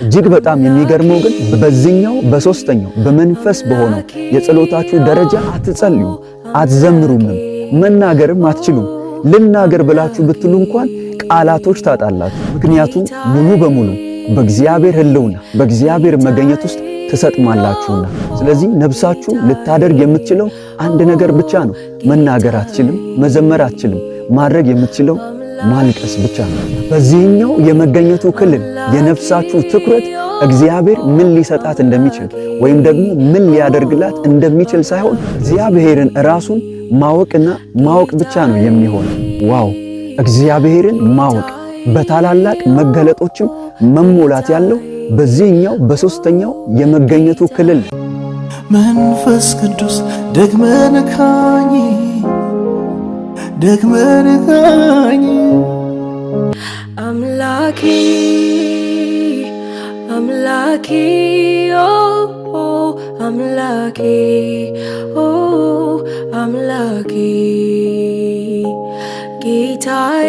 እጅግ በጣም የሚገርመው ግን በዚህኛው በሶስተኛው በመንፈስ በሆነው የጸሎታችሁ ደረጃ አትጸልዩ፣ አትዘምሩም፣ መናገርም አትችሉም። ልናገር ብላችሁ ብትሉ እንኳን ቃላቶች ታጣላችሁ። ምክንያቱም ሙሉ በሙሉ በእግዚአብሔር ሕልውና በእግዚአብሔር መገኘት ውስጥ ተሰጥማላችሁና። ስለዚህ ነፍሳችሁ ልታደርግ የምትችለው አንድ ነገር ብቻ ነው። መናገር አትችልም፣ መዘመር አትችልም። ማድረግ የምትችለው ማልቀስ ብቻ ነው። በዚህኛው የመገኘቱ ክልል የነፍሳችሁ ትኩረት እግዚአብሔር ምን ሊሰጣት እንደሚችል ወይም ደግሞ ምን ሊያደርግላት እንደሚችል ሳይሆን እግዚአብሔርን ራሱን ማወቅና ማወቅ ብቻ ነው የሚሆነው። ዋው! እግዚአብሔርን ማወቅ በታላላቅ መገለጦችም መሞላት ያለው በዚህኛው በሶስተኛው የመገኘቱ ክልል። መንፈስ ቅዱስ ደግመን ካኝ አምላኬ አምላኬ ኦ አምላኬ ኦ አምላኬ ጌታዬ።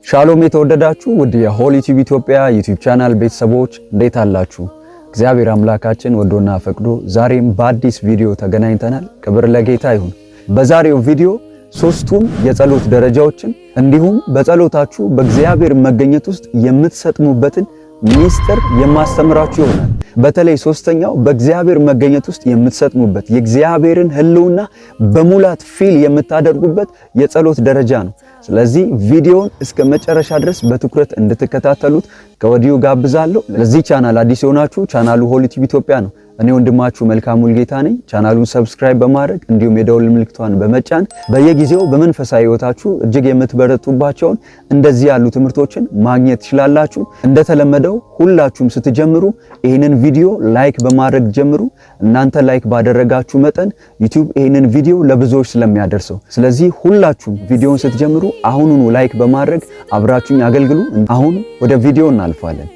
ሻሎም የተወደዳችሁ ውድ የሆሊ ቲዩብ ኢትዮጵያ ዩቲዩብ ቻናል ቤተሰቦች እንዴት አላችሁ? እግዚአብሔር አምላካችን ወዶና ፈቅዶ ዛሬም በአዲስ ቪዲዮ ተገናኝተናል። ክብር ለጌታ ይሁን። በዛሬው ቪዲዮ ሶስቱን የጸሎት ደረጃዎችን እንዲሁም በጸሎታችሁ በእግዚአብሔር መገኘት ውስጥ የምትሰጥሙበትን ሚስጥር የማስተምራችሁ ይሆናል። በተለይ ሶስተኛው በእግዚአብሔር መገኘት ውስጥ የምትሰጥሙበት የእግዚአብሔርን ሕልውና በሙላት ፊል የምታደርጉበት የጸሎት ደረጃ ነው። ስለዚህ ቪዲዮውን እስከ መጨረሻ ድረስ በትኩረት እንድትከታተሉት ከወዲሁ ጋብዛለሁ። ለዚህ ቻናል አዲስ የሆናችሁ ቻናሉ ሆሊ ቲዩብ ኢትዮጵያ ነው። እኔ ወንድማችሁ መልካሙ ጌታ ነኝ። ቻናሉን ሰብስክራይብ በማድረግ እንዲሁም የደወል ምልክቷን በመጫን በየጊዜው በመንፈሳዊ ሕይወታችሁ እጅግ የምትበረቱባቸውን እንደዚህ ያሉ ትምህርቶችን ማግኘት ትችላላችሁ። እንደተለመደው ሁላችሁም ስትጀምሩ ይህንን ቪዲዮ ላይክ በማድረግ ጀምሩ። እናንተ ላይክ ባደረጋችሁ መጠን ዩቲዩብ ይህንን ቪዲዮ ለብዙዎች ስለሚያደርሰው፣ ስለዚህ ሁላችሁም ቪዲዮውን ስትጀምሩ አሁኑኑ ላይክ በማድረግ አብራችሁኝ አገልግሉ። አሁን ወደ ቪዲዮ እናልፋለን።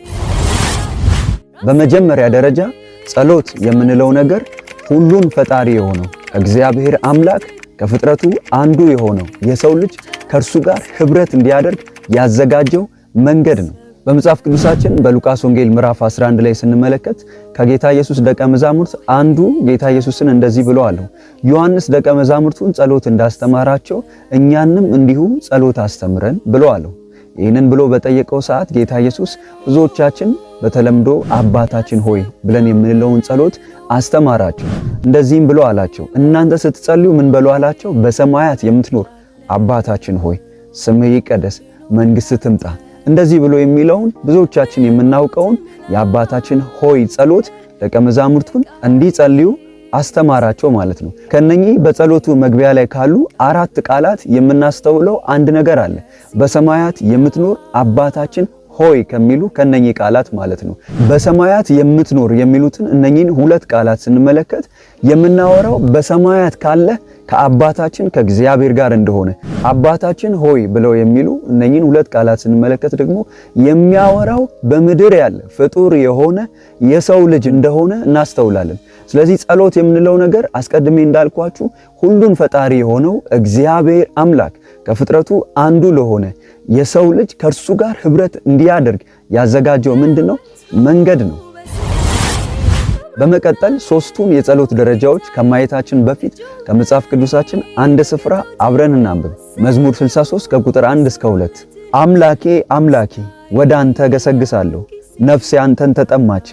በመጀመሪያ ደረጃ ጸሎት የምንለው ነገር ሁሉን ፈጣሪ የሆነው እግዚአብሔር አምላክ ከፍጥረቱ አንዱ የሆነው የሰው ልጅ ከእርሱ ጋር ህብረት እንዲያደርግ ያዘጋጀው መንገድ ነው። በመጽሐፍ ቅዱሳችን በሉቃስ ወንጌል ምዕራፍ 11 ላይ ስንመለከት ከጌታ ኢየሱስ ደቀ መዛሙርት አንዱ ጌታ ኢየሱስን እንደዚህ ብሎ አለው፣ ዮሐንስ ደቀ መዛሙርቱን ጸሎት እንዳስተማራቸው እኛንም እንዲሁ ጸሎት አስተምረን ብሎ አለው። ይህንን ብሎ በጠየቀው ሰዓት ጌታ ኢየሱስ ብዙዎቻችን በተለምዶ አባታችን ሆይ ብለን የምንለውን ጸሎት አስተማራቸው። እንደዚህም ብሎ አላቸው፣ እናንተ ስትጸልዩ ምን በሉ አላቸው? በሰማያት የምትኖር አባታችን ሆይ ስምህ ይቀደስ፣ መንግሥትህ ትምጣ። እንደዚህ ብሎ የሚለውን ብዙዎቻችን የምናውቀውን የአባታችን ሆይ ጸሎት ደቀ መዛሙርቱን እንዲጸልዩ አስተማራቸው ማለት ነው። ከነኚህ በጸሎቱ መግቢያ ላይ ካሉ አራት ቃላት የምናስተውለው አንድ ነገር አለ። በሰማያት የምትኖር አባታችን ሆይ ከሚሉ ከነኚህ ቃላት ማለት ነው። በሰማያት የምትኖር የሚሉትን እነኚህን ሁለት ቃላት ስንመለከት የምናወራው በሰማያት ካለ ከአባታችን ከእግዚአብሔር ጋር እንደሆነ፣ አባታችን ሆይ ብለው የሚሉ እነኚህን ሁለት ቃላት ስንመለከት ደግሞ የሚያወራው በምድር ያለ ፍጡር የሆነ የሰው ልጅ እንደሆነ እናስተውላለን። ስለዚህ ጸሎት የምንለው ነገር አስቀድሜ እንዳልኳችሁ ሁሉን ፈጣሪ የሆነው እግዚአብሔር አምላክ ከፍጥረቱ አንዱ ለሆነ የሰው ልጅ ከእርሱ ጋር ህብረት እንዲያደርግ ያዘጋጀው ምንድነው? መንገድ ነው። በመቀጠል ሶስቱን የጸሎት ደረጃዎች ከማየታችን በፊት ከመጽሐፍ ቅዱሳችን አንድ ስፍራ አብረን እናንብብ። መዝሙር 63 ከቁጥር 1 እስከ 2 አምላኬ አምላኬ ወደ አንተ ገሰግሳለሁ፣ ነፍሴ አንተን ተጠማች፣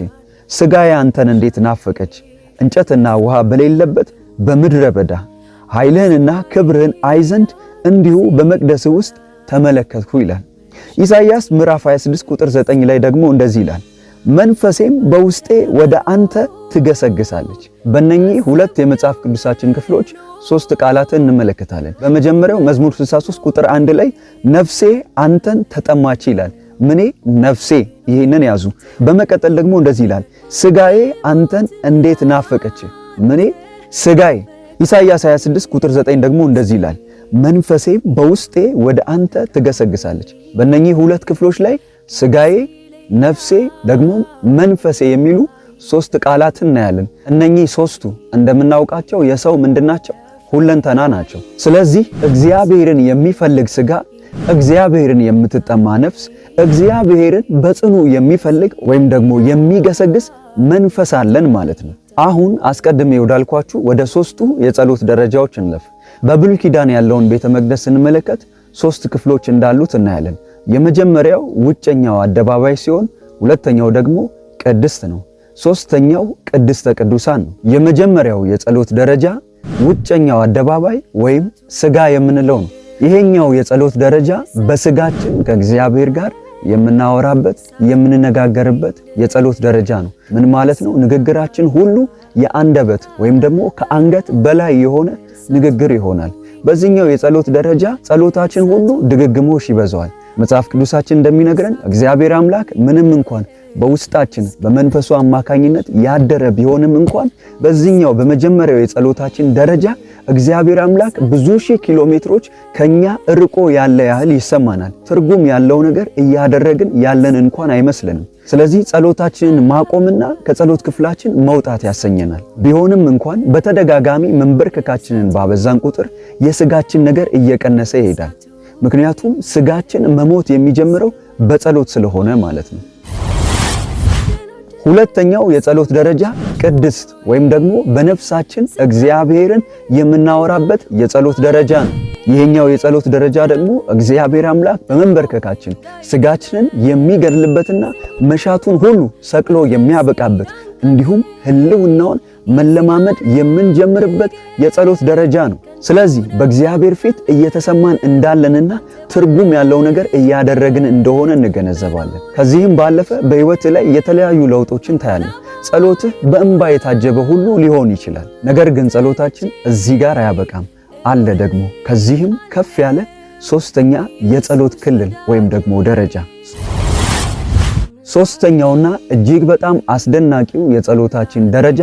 ሥጋዬ አንተን እንዴት ናፈቀች። እንጨትና ውሃ በሌለበት በምድረ በዳ ኃይልህንና ክብርህን አይ ዘንድ እንዲሁ በመቅደስ ውስጥ ተመለከትኩ ይላል። ኢሳይያስ ምዕራፍ 26 ቁጥር 9 ላይ ደግሞ እንደዚህ ይላል፣ መንፈሴም በውስጤ ወደ አንተ ትገሰግሳለች። በእነኚህ ሁለት የመጽሐፍ ቅዱሳችን ክፍሎች ሶስት ቃላትን እንመለከታለን። በመጀመሪያው መዝሙር 63 ቁጥር 1 ላይ ነፍሴ አንተን ተጠማች ይላል። ምኔ? ነፍሴ። ይህንን ያዙ። በመቀጠል ደግሞ እንደዚህ ይላል፣ ሥጋዬ አንተን እንዴት ናፈቀች። ምኔ? ሥጋዬ። ኢሳይያስ 26 ቁጥር 9 ደግሞ እንደዚህ ይላል፣ መንፈሴ በውስጤ ወደ አንተ ትገሰግሳለች። በእነኚህ ሁለት ክፍሎች ላይ ሥጋዬ፣ ነፍሴ ደግሞ መንፈሴ የሚሉ ሶስት ቃላትን እናያለን። እነኚህ ሶስቱ እንደምናውቃቸው የሰው ምንድናቸው? ሁለንተና ናቸው። ስለዚህ እግዚአብሔርን የሚፈልግ ሥጋ እግዚአብሔርን የምትጠማ ነፍስ እግዚአብሔርን በጽኑ የሚፈልግ ወይም ደግሞ የሚገሰግስ መንፈስ አለን ማለት ነው። አሁን አስቀድሜ ወዳልኳችሁ ወደ ሶስቱ የጸሎት ደረጃዎች እንለፍ። በብሉይ ኪዳን ያለውን ቤተ መቅደስ ስንመለከት ሶስት ክፍሎች እንዳሉት እናያለን። የመጀመሪያው ውጨኛው አደባባይ ሲሆን ሁለተኛው ደግሞ ቅድስት ነው። ሶስተኛው ቅድስተ ቅዱሳን ነው። የመጀመሪያው የጸሎት ደረጃ ውጨኛው አደባባይ ወይም ስጋ የምንለው ነው። ይሄኛው የጸሎት ደረጃ በስጋችን ከእግዚአብሔር ጋር የምናወራበት የምንነጋገርበት የጸሎት ደረጃ ነው። ምን ማለት ነው? ንግግራችን ሁሉ የአንደበት ወይም ደግሞ ከአንገት በላይ የሆነ ንግግር ይሆናል። በዚህኛው የጸሎት ደረጃ ጸሎታችን ሁሉ ድግግሞሽ ይበዛዋል። መጽሐፍ ቅዱሳችን እንደሚነግረን እግዚአብሔር አምላክ ምንም እንኳን በውስጣችን በመንፈሱ አማካኝነት ያደረ ቢሆንም እንኳን በዚህኛው በመጀመሪያው የጸሎታችን ደረጃ እግዚአብሔር አምላክ ብዙ ሺህ ኪሎ ሜትሮች ከኛ ርቆ ያለ ያህል ይሰማናል። ትርጉም ያለው ነገር እያደረግን ያለን እንኳን አይመስልንም። ስለዚህ ጸሎታችንን ማቆምና ከጸሎት ክፍላችን መውጣት ያሰኘናል። ቢሆንም እንኳን በተደጋጋሚ መንበርከካችንን ባበዛን ቁጥር የስጋችን ነገር እየቀነሰ ይሄዳል። ምክንያቱም ስጋችን መሞት የሚጀምረው በጸሎት ስለሆነ ማለት ነው። ሁለተኛው የጸሎት ደረጃ ቅድስት ወይም ደግሞ በነፍሳችን እግዚአብሔርን የምናወራበት የጸሎት ደረጃ ነው። ይሄኛው የጸሎት ደረጃ ደግሞ እግዚአብሔር አምላክ በመንበርከካችን ስጋችንን የሚገድልበትና መሻቱን ሁሉ ሰቅሎ የሚያበቃበት እንዲሁም ሕልውናውን መለማመድ የምንጀምርበት የጸሎት ደረጃ ነው። ስለዚህ በእግዚአብሔር ፊት እየተሰማን እንዳለንና ትርጉም ያለው ነገር እያደረግን እንደሆነ እንገነዘባለን። ከዚህም ባለፈ በሕይወት ላይ የተለያዩ ለውጦችን ታያለን። ጸሎትህ በእንባ የታጀበ ሁሉ ሊሆን ይችላል። ነገር ግን ጸሎታችን እዚህ ጋር አያበቃም። አለ ደግሞ ከዚህም ከፍ ያለ ሶስተኛ የጸሎት ክልል ወይም ደግሞ ደረጃ። ሶስተኛውና እጅግ በጣም አስደናቂው የጸሎታችን ደረጃ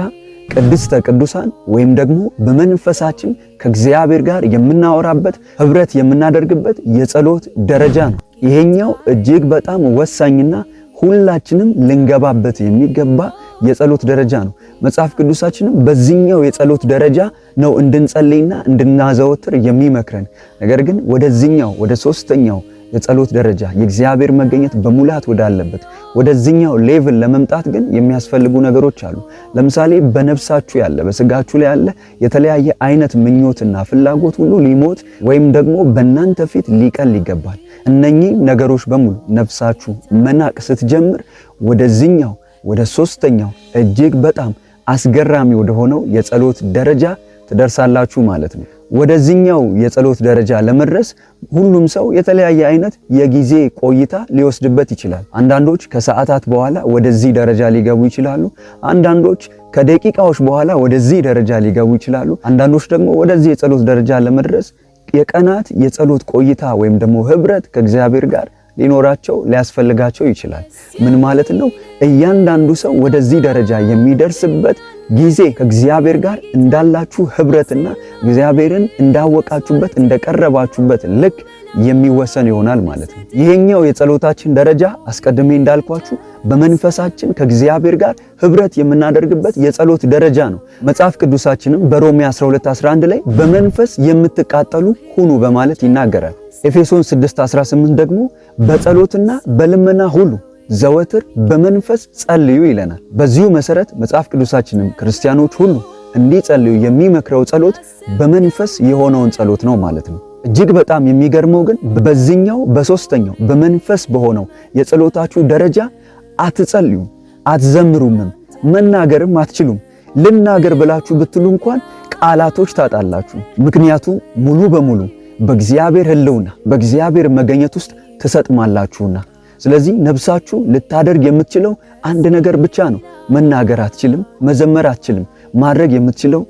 ቅድስተ ቅዱሳን ወይም ደግሞ በመንፈሳችን ከእግዚአብሔር ጋር የምናወራበት ህብረት የምናደርግበት የጸሎት ደረጃ ነው። ይሄኛው እጅግ በጣም ወሳኝና ሁላችንም ልንገባበት የሚገባ የጸሎት ደረጃ ነው። መጽሐፍ ቅዱሳችንም በዚህኛው የጸሎት ደረጃ ነው እንድንጸልይና እንድናዘወትር የሚመክረን። ነገር ግን ወደዚህኛው ወደ ሶስተኛው የጸሎት ደረጃ የእግዚአብሔር መገኘት በሙላት ወዳለበት ወደዚህኛው ሌቭል ለመምጣት ግን የሚያስፈልጉ ነገሮች አሉ። ለምሳሌ በነፍሳችሁ ያለ በስጋችሁ ላይ ያለ የተለያየ አይነት ምኞትና ፍላጎት ሁሉ ሊሞት ወይም ደግሞ በእናንተ ፊት ሊቀል ይገባል። እነኚህ ነገሮች በሙሉ ነፍሳችሁ መናቅ ስትጀምር ወደዚህኛው ወደ ሶስተኛው እጅግ በጣም አስገራሚ ወደ ሆነው የጸሎት ደረጃ ትደርሳላችሁ ማለት ነው። ወደዚህኛው የጸሎት ደረጃ ለመድረስ ሁሉም ሰው የተለያየ አይነት የጊዜ ቆይታ ሊወስድበት ይችላል። አንዳንዶች ከሰዓታት በኋላ ወደዚህ ደረጃ ሊገቡ ይችላሉ። አንዳንዶች ከደቂቃዎች በኋላ ወደዚህ ደረጃ ሊገቡ ይችላሉ። አንዳንዶች ደግሞ ወደዚህ የጸሎት ደረጃ ለመድረስ የቀናት የጸሎት ቆይታ ወይም ደግሞ ህብረት ከእግዚአብሔር ጋር ሊኖራቸው ሊያስፈልጋቸው ይችላል። ምን ማለት ነው? እያንዳንዱ ሰው ወደዚህ ደረጃ የሚደርስበት ጊዜ ከእግዚአብሔር ጋር እንዳላችሁ ህብረትና እግዚአብሔርን እንዳወቃችሁበት እንደቀረባችሁበት ልክ የሚወሰን ይሆናል ማለት ነው። ይሄኛው የጸሎታችን ደረጃ አስቀድሜ እንዳልኳችሁ በመንፈሳችን ከእግዚአብሔር ጋር ህብረት የምናደርግበት የጸሎት ደረጃ ነው። መጽሐፍ ቅዱሳችንም በሮሜ 12:11 ላይ በመንፈስ የምትቃጠሉ ሁኑ በማለት ይናገራል። ኤፌሶን 6:18 ደግሞ በጸሎትና በልመና ሁሉ ዘወትር በመንፈስ ጸልዩ ይለናል። በዚሁ መሰረት መጽሐፍ ቅዱሳችንም ክርስቲያኖች ሁሉ እንዲጸልዩ የሚመክረው ጸሎት በመንፈስ የሆነውን ጸሎት ነው ማለት ነው። እጅግ በጣም የሚገርመው ግን በዚህኛው በሶስተኛው በመንፈስ በሆነው የጸሎታችሁ ደረጃ አትጸልዩም፣ አትዘምሩምም፣ መናገርም አትችሉም። ልናገር ብላችሁ ብትሉ እንኳን ቃላቶች ታጣላችሁ። ምክንያቱም ሙሉ በሙሉ በእግዚአብሔር ህልውና በእግዚአብሔር መገኘት ውስጥ ትሰጥማላችሁና። ስለዚህ ነፍሳችሁ ልታደርግ የምትችለው አንድ ነገር ብቻ ነው። መናገር አትችልም፣ መዘመር አትችልም። ማድረግ የምትችለው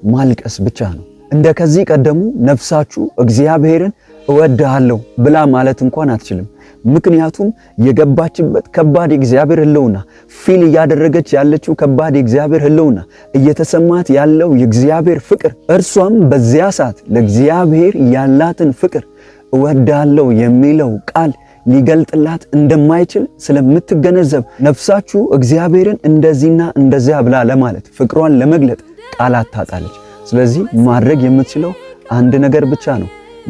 ማልቀስ ብቻ ነው። እንደ ከዚህ ቀደሙ ነፍሳችሁ እግዚአብሔርን እወድሃለሁ ብላ ማለት እንኳን አትችልም። ምክንያቱም የገባችበት ከባድ የእግዚአብሔር ህልውና ፊል እያደረገች ያለችው ከባድ የእግዚአብሔር ህልውና እየተሰማት ያለው የእግዚአብሔር ፍቅር እርሷም በዚያ ሰዓት ለእግዚአብሔር ያላትን ፍቅር እወድሃለሁ የሚለው ቃል ሊገልጥላት እንደማይችል ስለምትገነዘብ ነፍሳችሁ እግዚአብሔርን እንደዚህና እንደዚያ ብላ ለማለት ፍቅሯን ለመግለጥ ቃላት ታጣለች። ስለዚህ ማድረግ የምትችለው አንድ ነገር ብቻ ነው።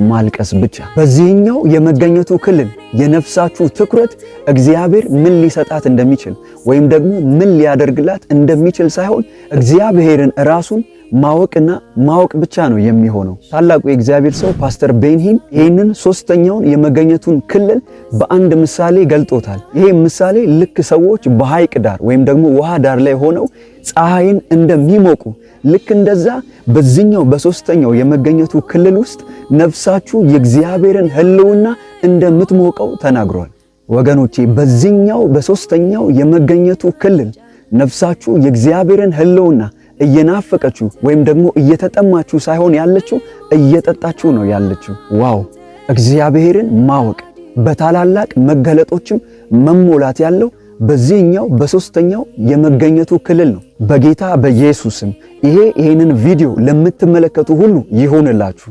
ማልቀስ ብቻ። በዚህኛው የመገኘቱ ክልል የነፍሳችሁ ትኩረት እግዚአብሔር ምን ሊሰጣት እንደሚችል ወይም ደግሞ ምን ሊያደርግላት እንደሚችል ሳይሆን እግዚአብሔርን ራሱን ማወቅና ማወቅ ብቻ ነው የሚሆነው። ታላቁ የእግዚአብሔር ሰው ፓስተር ቤንሂም ይህንን ሶስተኛውን የመገኘቱን ክልል በአንድ ምሳሌ ገልጦታል። ይሄ ምሳሌ ልክ ሰዎች በሐይቅ ዳር ወይም ደግሞ ውሃ ዳር ላይ ሆነው ፀሐይን እንደሚሞቁ ልክ እንደዛ በዚህኛው በሶስተኛው የመገኘቱ ክልል ውስጥ ነፍሳችሁ የእግዚአብሔርን ሕልውና እንደምትሞቀው ተናግሯል። ወገኖቼ በዚህኛው በሶስተኛው የመገኘቱ ክልል ነፍሳችሁ የእግዚአብሔርን ሕልውና እየናፈቀችሁ ወይም ደግሞ እየተጠማችሁ ሳይሆን ያለችው እየጠጣችሁ ነው ያለችው። ዋው! እግዚአብሔርን ማወቅ በታላላቅ መገለጦችም መሞላት ያለው በዚህኛው በሶስተኛው የመገኘቱ ክልል ነው። በጌታ በኢየሱስም ይሄንን ቪዲዮ ለምትመለከቱ ሁሉ ይሆንላችሁ።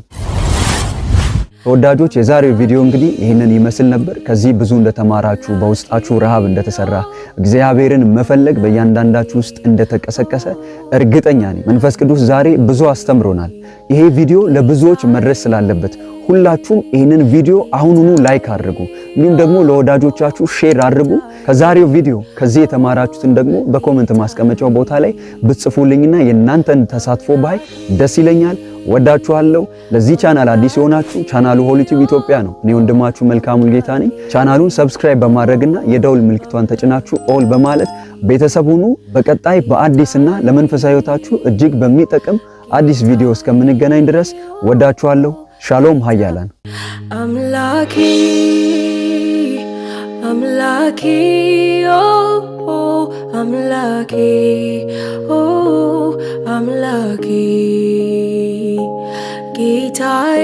ተወዳጆች የዛሬው ቪዲዮ እንግዲህ ይህንን ይመስል ነበር። ከዚህ ብዙ እንደተማራችሁ በውስጣችሁ ረሃብ እንደተሰራ እግዚአብሔርን መፈለግ በእያንዳንዳችሁ ውስጥ እንደተቀሰቀሰ እርግጠኛ ነኝ። መንፈስ ቅዱስ ዛሬ ብዙ አስተምሮናል። ይሄ ቪዲዮ ለብዙዎች መድረስ ስላለበት ሁላችሁም ይህንን ቪዲዮ አሁኑኑ ላይክ አድርጉ፣ እንዲሁም ደግሞ ለወዳጆቻችሁ ሼር አድርጉ። ከዛሬው ቪዲዮ ከዚህ የተማራችሁትን ደግሞ በኮሜንት ማስቀመጫው ቦታ ላይ ብትጽፉልኝና የእናንተን ተሳትፎ ባይ ደስ ይለኛል። ወዳችኋለሁ። ለዚህ ቻናል አዲስ የሆናችሁ ቻናሉ ሆሊ ቲዩብ ኢትዮጵያ ነው። እኔ ወንድማችሁ መልካሙ ጌታ ነኝ። ቻናሉን ሰብስክራይብ በማድረግና የደውል ምልክቷን ተጭናችሁ ኦል በማለት ቤተሰብ ሁኑ። በቀጣይ በአዲስና ለመንፈሳዊ ሕይወታችሁ እጅግ በሚጠቅም አዲስ ቪዲዮ እስከምንገናኝ ድረስ ወዳችኋለሁ። ሻሎም ኃያላን አምላኬ አምላኬ ኦ አምላኬ ኦ አምላኬ ጌታዬ